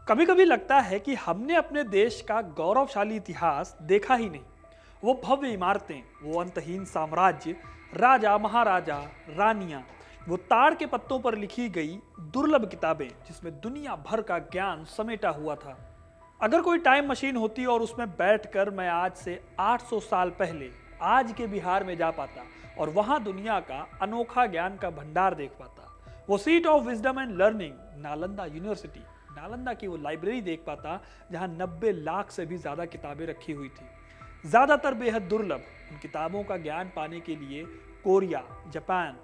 कभी कभी लगता है कि हमने अपने देश का गौरवशाली इतिहास देखा ही नहीं। वो भव्य इमारतें, वो अंतहीन साम्राज्य, राजा महाराजा, रानियां, वो ताड़ के पत्तों पर लिखी गई दुर्लभ किताबें जिसमें दुनिया भर का ज्ञान समेटा हुआ था। अगर कोई टाइम मशीन होती और उसमें बैठकर मैं आज से 800 साल पहले आज के बिहार में जा पाता और वहां दुनिया का अनोखा ज्ञान का भंडार देख पाता। वो seat of wisdom and learning Nalanda university, Nalanda की वो लाइब्रेरी देख पाता जहां 90 लाख से भी ज्यादा किताबें रखी हुई थी, ज्यादातर बेहद दुर्लभ। इन किताबों का ज्ञान पाने के लिए Korea, Japan,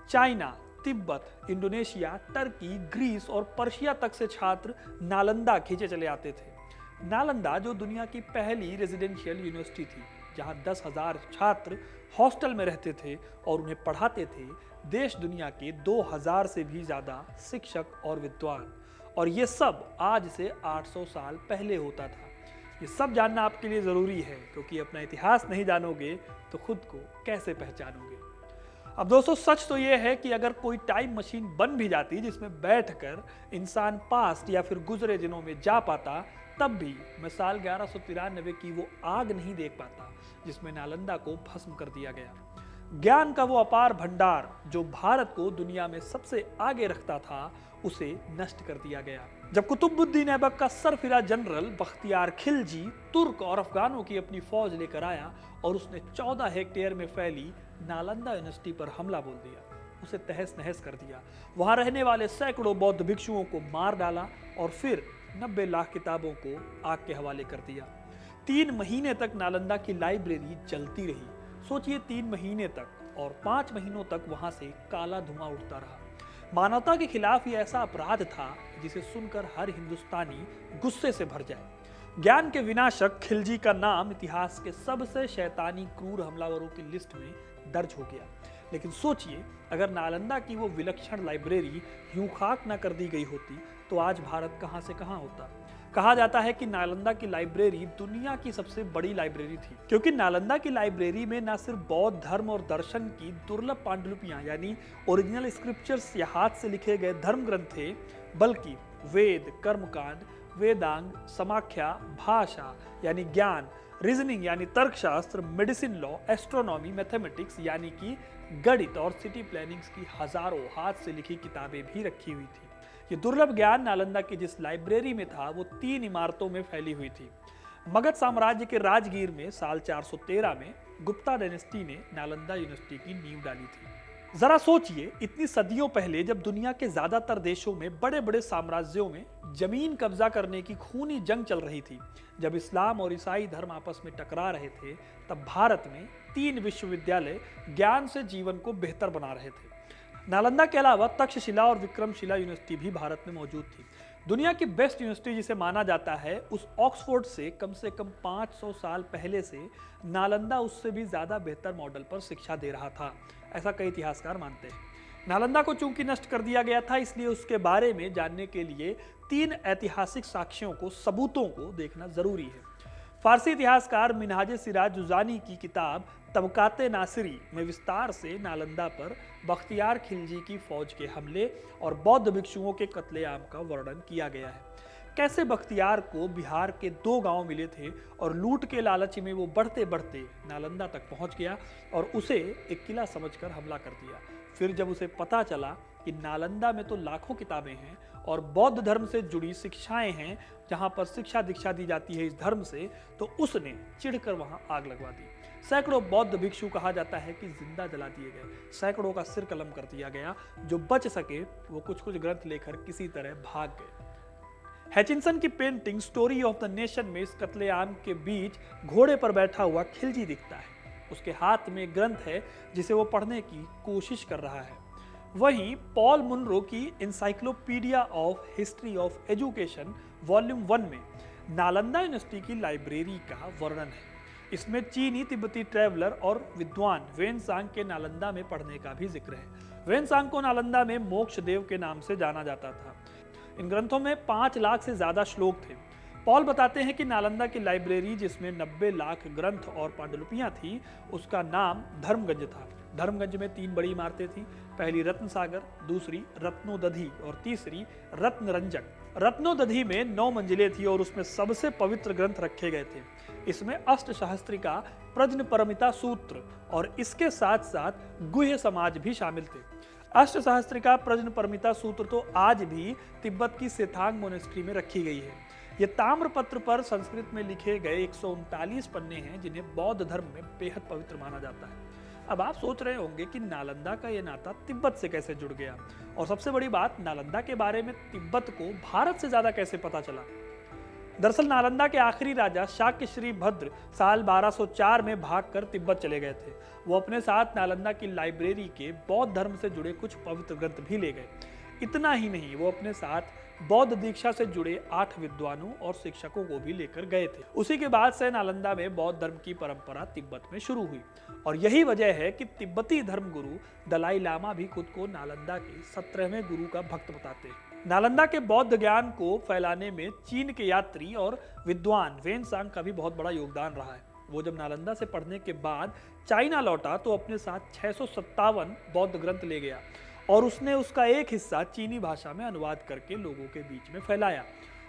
China, Tibet, Indonesia, Turkey, Greece और पर्शिया तक से छात्र नालंदा खींचे चले आते थे। नालंदा जो दुनिया की पहली रेजिडेंशियल यूनिवर्सिटी थी, जहां 10,000 छात्र हॉस्टल में रहते थे और उन्हें पढ़ाते थे देश दुनिया के 2000 से भी ज्यादा शिक्षक और विद्वान। और ये सब आज से 800 साल पहले होता था। ये सब जानना आपके लिए ज़रूरी है, क्योंकि अपना इतिहास नहीं जानोगे तो खुद को कैसे पहचानोगे। अब दोस्तों, सच तो ये है कि अगर कोई टाइम मशीन बन भी जाती जिसमें बैठकर इंसान पास्ट या फिर गुजरे दिनों में जा पाता, तब भी मैं साल 1193 की वो आग नहीं देख पाता जिसमें नालंदा को भस्म कर दिया गया। ज्ञान का वो अपार भंडार जो भारत को दुनिया में सबसे आगे रखता था, उसे नष्ट कर दिया गया। जब कुतुबुद्दीन ऐबक का सरफिरा जनरल बख्तियार खिलजी तुर्क और अफगानों की अपनी फौज लेकर आया और उसने 14 हेक्टेयर में फैली नालंदा यूनिवर्सिटी पर हमला बोल दिया, उसे तहस नहस कर दिया। वहां रहने वाले सैकड़ों बौद्ध भिक्षुओं को मार डाला और फिर 90 लाख किताबों को आग के हवाले कर दिया। 3 महीने तक नालंदा की लाइब्रेरी जलती रही। सोचिए, 3 महीने तक, और 5 महीनों तक वहां से काला धुआं उठता रहा। मानवता के खिलाफ ये ऐसा अपराध था जिसे सुनकर हर हिंदुस्तानी गुस्से से भर जाए। ज्ञान के विनाशक खिलजी का नाम इतिहास के सबसे शैतानी क्रूर हमलावरों की लिस्ट में दर्ज हो गया। लेकिन सोचिए, अगर नालंदा की वो विलक्षण लाइब्रेरी यूं खाक न कर दी गई होती तो आज भारत कहां से कहां होता। कहा जाता है कि नालंदा की लाइब्रेरी दुनिया की सबसे बड़ी लाइब्रेरी थी, क्योंकि नालंदा की लाइब्रेरी में न सिर्फ बौद्ध धर्म और दर्शन की दुर्लभ पांडुलिपियां यानी ओरिजिनल स्क्रिप्चर्स या हाथ से लिखे गए धर्म ग्रंथ थे, बल्कि वेद, कर्मकांड, वेदांग, समाख्या, भाषा यानी ज्ञान, रीजनिंग यानी तर्कशास्त्र, मेडिसिन लॉ, एस्ट्रोनॉमी, मैथमेटिक्स यानी कि गणित और सिटी प्लानिंग्स की हजारों हाथ से लिखी किताबें भी रखी हुई थी। ये दुर्लभ ज्ञान नालंदा की जिस लाइब्रेरी में था, वो 3 इमारतों में फैली हुई थी। मगध साम्राज्य के राजगीर में साल 413 में गुप्ता डायनेस्टी ने नालंदा यूनिवर्सिटी की नींव डाली थी। जरा सोचिए, इतनी सदियों पहले जब दुनिया के ज्यादातर देशों में बड़े बड़े साम्राज्यों में जमीन कब्जा करने की खूनी जंग चल रही थी, जब इस्लाम और ईसाई धर्म आपस में टकरा रहे थे, तब भारत में 3 विश्वविद्यालय ज्ञान से जीवन को बेहतर बना रहे थे। नालंदा के अलावा तक्षशिला और विक्रमशिला यूनिवर्सिटी भी भारत में मौजूद थी। दुनिया की बेस्ट यूनिवर्सिटी जिसे माना जाता है, उस ऑक्सफोर्ड से कम 500 साल पहले से नालंदा उससे भी ज्यादा बेहतर मॉडल पर शिक्षा दे रहा था, ऐसा कई इतिहासकार मानते हैं। नालंदा को चूंकि नष्ट कर दिया गया था, इसलिए उसके बारे में जानने के लिए 3 ऐतिहासिक साक्ष्यों को, सबूतों को देखना जरूरी है। फारसी इतिहासकार मिनहाज सिराज जुजानी की किताब तबकाते नासिरी में विस्तार से नालंदा पर बख्तियार खिलजी की फौज के हमले और बौद्ध भिक्षुओं के कत्लेआम का वर्णन किया गया है। कैसे बख्तियार को बिहार के 2 गांव मिले थे और लूट के लालच में वो बढ़ते बढ़ते नालंदा तक पहुंच गया और उसे एक किला समझकर हमला कर दिया। फिर जब उसे पता चला कि नालंदा में तो लाखों किताबें हैं और बौद्ध धर्म से जुड़ी शिक्षाएं हैं, जहां पर शिक्षा दीक्षा दी जाती है इस धर्म से, तो उसने चिढ़कर वहां आग लगवा दी। सैकड़ों बौद्ध भिक्षु, कहा जाता है कि जिंदा जला दिए गए, सैकड़ों का सिर कलम कर दिया गया। जो बच सके वो कुछ कुछ ग्रंथ लेकर किसी तरह भाग गए। हैचिंसन की painting story of the nation में इस कत्लेआम के बीच घोड़े पर बैठा हुआ खिलजी दिखता है। उसके हाथ में ग्रंथ है जिसे वो पढ़ने की कोशिश कर रहा है। वहीं पॉल मुनरो की encyclopedia of history of education volume 1 में नालंदा यूनिवर्सिटी की लाइब्रेरी का वर्णन है। इसमें चीनी तिब्बती ट्रैवलर और विद्वान वेनसांग के नालंदा में पढ़ने का भी जिक्र है। वेनसांग को नालंदा में मोक्ष देव के नाम से जाना जाता था। इन ग्रंथों में 5 लाख से ज्यादा श्लोक थे। पॉल बताते हैं कि नालंदा की लाइब्रेरी, जिसमें 90 लाख ग्रंथ और पांडुलिपियां थी, उसका नाम धर्मगंज था। धर्मगंज में 3 बड़ी इमारतें थीं। पहली रत्न सागर, दूसरी रत्नोदधि और तीसरी रत्नरंजक। रत्नोदधि में 9 मंजिलें थी और उसमें सबसे पवित्र ग्रंथ रखे गए थे। इसमें अष्टशास्त्रिका प्रज्ञपरमिता सूत्र और इसके साथ साथ गुह्य समाज भी शामिल थे। अष्टसहस्त्रिका प्रज्ञपरमिता सूत्र तो आज भी तिब्बत की सेथांग मोनेस्ट्री में रखी गई है। ये ताम्रपत्र पर संस्कृत में लिखे गए 139 पन्ने हैं जिन्हें बौद्ध धर्म में बेहद पवित्र माना जाता है। अब आप सोच रहे होंगे कि नालंदा का यह नाता तिब्बत से कैसे जुड़ गया, और सबसे बड़ी बात, नालंदा के बारे में तिब्बत को भारत से ज्यादा कैसे पता चला। दरअसल नालंदा के आखिरी राजा शाक्य श्री भद्र साल 1204 में भागकर तिब्बत चले गए थे। वो अपने साथ नालंदा की लाइब्रेरी के बौद्ध धर्म से जुड़े कुछ पवित्र ग्रंथ भी ले गए। इतना ही नहीं, वो अपने साथ बौद्ध दीक्षा से जुड़े 8 विद्वानों और शिक्षकों को भी लेकर गए थे। उसी के बाद से नालंदा में बौद्ध धर्म की परंपरा तिब्बत में शुरू हुई, और यही वजह है कि तिब्बती धर्मगुरु दलाई लामा भी खुद को नालंदा के 17वें गुरु का भक्त बताते हैं। नालंदा के बौद्ध ज्ञान को फैलाने में चीन के यात्री और विद्वान वेनसांग का भी बहुत बड़ा योगदान रहा है। वो जब नालंदा से पढ़ने के बाद चाइना लौटा तो अपने साथ 657 बौद्ध ग्रंथ ले गया, और उसने उसका एक हिस्सा चीनी भाषा में अनुवाद करके लोगों के बीच में फैलाया।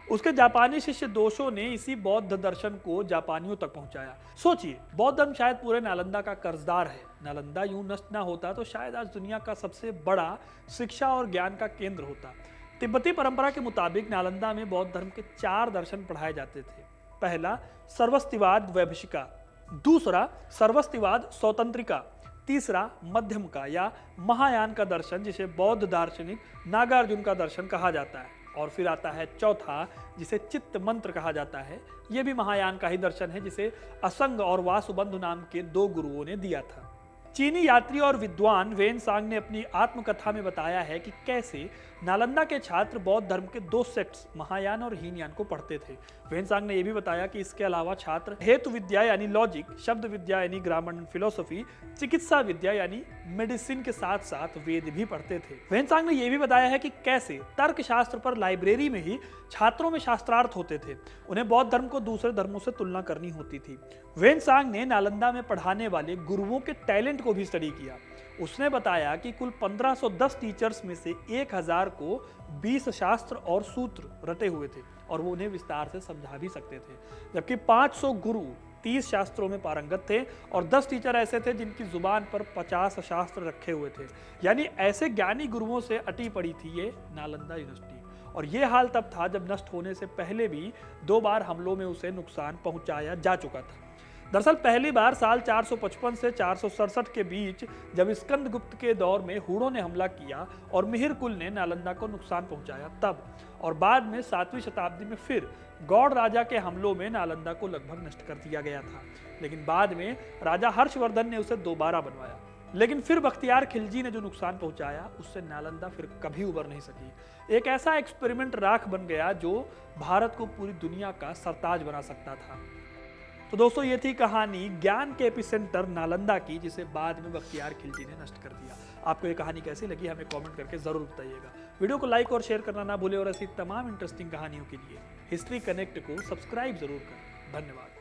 उसके जापानी शिष्य दोशो ने इसी बौद्ध दर्शन को जापानियों तक पहुंचाया। सोचिए, बौद्ध धर्म शायद पूरे नालंदा का कर्जदार है। नालंदा यूं नष्ट ना होता तो शायद आज दुनिया का सबसे बड़ा शिक्षा और ज्ञान का केंद्र होता। तिब्बती परंपरा के मुताबिक नालंदा में बौद्ध धर्म के 4 दर्शन पढ़ाए जाते थे। पहला सर्वस्तिवाद वैभशिका, दूसरा सर्वस्तिवाद स्वतंत्रिका, तीसरा मध्यम का या महायान का दर्शन जिसे बौद्ध दार्शनिक नागार्जुन का दर्शन कहा जाता है, और फिर आता है चौथा जिसे चित्त मंत्र कहा जाता है। यह भी महायान का ही दर्शन है जिसे असंग और वासुबंधु नाम के 2 गुरुओं ने दिया था। चीनी यात्री और विद्वान वेनसांग ने अपनी आत्मकथा में बताया है कि कैसे नालंदा के छात्र बौद्ध धर्म के 2 सेक्ट्स महायान और हीनयान को पढ़ते थे। वेनसांग ने यह भी बताया कि इसके अलावा छात्र हेतु विद्या यानी लॉजिक, शब्द विद्या यानी ग्रामर एंड फिलोसफी, चिकित्सा विद्या यानी मेडिसिन के साथ साथ वेद भी पढ़ते थे। वेनसांग ने यह भी बताया है कि कैसे तर्कशास्त्र पर लाइब्रेरी में ही छात्रों में शास्त्रार्थ होते थे। उन्हें बौद्ध धर्म को दूसरे धर्मों से तुलना करनी होती थी। वेनसांग ने नालंदा में पढ़ाने वाले गुरुओं के टैलेंट को भी स्टडी किया। उसने बताया कि कुल 1510 टीचर्स में से 1000 को 20 शास्त्र और सूत्र रटे हुए थे, और वो उन्हें विस्तार से समझा भी सकते थे, जबकि 500 गुरु 30 शास्त्रों में पारंगत थे, और 10 टीचर ऐसे थे जिनकी जुबान पर 50 शास्त्र रखे हुए थे। यानी ऐसे ज्ञानी गुरुओं से अटी पड़ी थी ये नालंदा यूनिवर्सिटी। और ये हाल तब था जब नष्ट होने से पहले भी 2 बार हमलों में उसे नुकसान पहुंचाया जा चुका था। दरअसल पहली बार साल 455 से 467 के बीच जब स्कंदगुप्त के दौर में हूणों ने हमला किया और मिहिर कुल ने नालंदा को नुकसान पहुंचाया तब, और बाद में 7वीं शताब्दी में फिर गौड़ राजा के हमलों में नालंदा को लगभग नष्ट कर दिया गया था। लेकिन बाद में राजा हर्षवर्धन ने उसे दोबारा बनवाया। लेकिन फिर बख्तियार खिलजी ने जो नुकसान पहुंचाया उससे नालंदा फिर कभी उबर नहीं सकी। एक ऐसा एक्सपेरिमेंट राख बन गया जो भारत को पूरी दुनिया का सरताज बना सकता था। तो दोस्तों, ये थी कहानी ज्ञान के एपिसेंटर नालंदा की, जिसे बाद में बख्तियार खिलजी ने नष्ट कर दिया। आपको ये कहानी कैसी लगी हमें कमेंट करके जरूर बताइएगा। वीडियो को लाइक और शेयर करना ना भूलें, और ऐसी तमाम इंटरेस्टिंग कहानियों के लिए हिस्ट्री कनेक्ट को सब्सक्राइब जरूर करें। धन्यवाद।